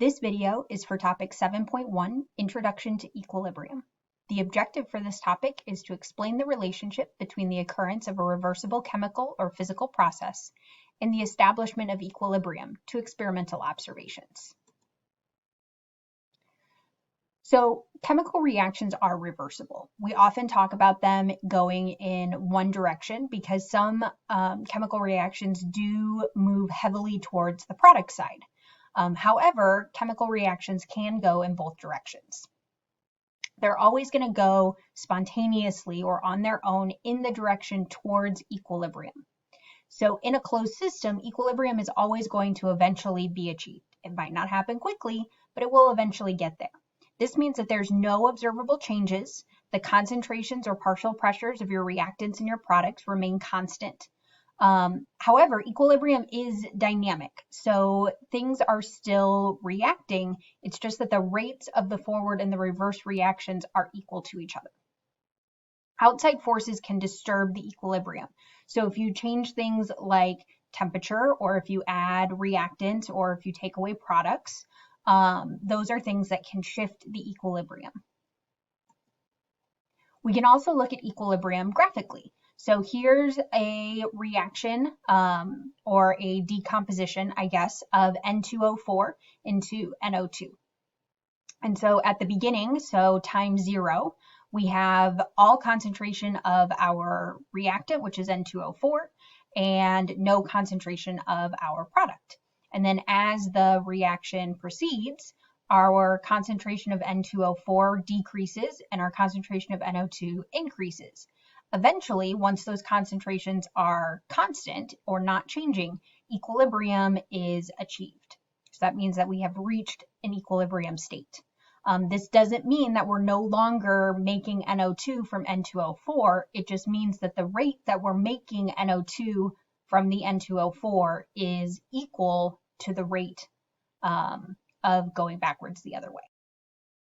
This video is for topic 7.1, Introduction to Equilibrium. The objective for this topic is to explain the relationship between the occurrence of a reversible chemical or physical process and the establishment of equilibrium to experimental observations. So chemical reactions are reversible. We often talk about them going in one direction because some chemical reactions do move heavily towards the product side. However, chemical reactions can go in both directions. They're always going to go spontaneously or on their own in the direction towards equilibrium. So in a closed system, equilibrium is always going to eventually be achieved. It might not happen quickly, but it will eventually get there. This means that there's no observable changes. The concentrations or partial pressures of your reactants in your products remain constant. However, equilibrium is dynamic, so things are still reacting. It's just that the rates of the forward and the reverse reactions are equal to each other. Outside forces can disturb the equilibrium. So if you change things like temperature, or if you add reactants, or if you take away products, those are things that can shift the equilibrium. We can also look at equilibrium graphically. So here's a reaction or a decomposition, I guess, of N2O4 into NO2. And so at the beginning, so time 0, we have all concentration of our reactant, which is N2O4, and no concentration of our product. And then as the reaction proceeds, our concentration of N2O4 decreases and our concentration of NO2 increases. Eventually, once those concentrations are constant or not changing, equilibrium is achieved. So that means that we have reached an equilibrium state. This doesn't mean that we're no longer making NO2 from N2O4. It just means that the rate that we're making NO2 from the N2O4 is equal to the rate of going backwards the other way.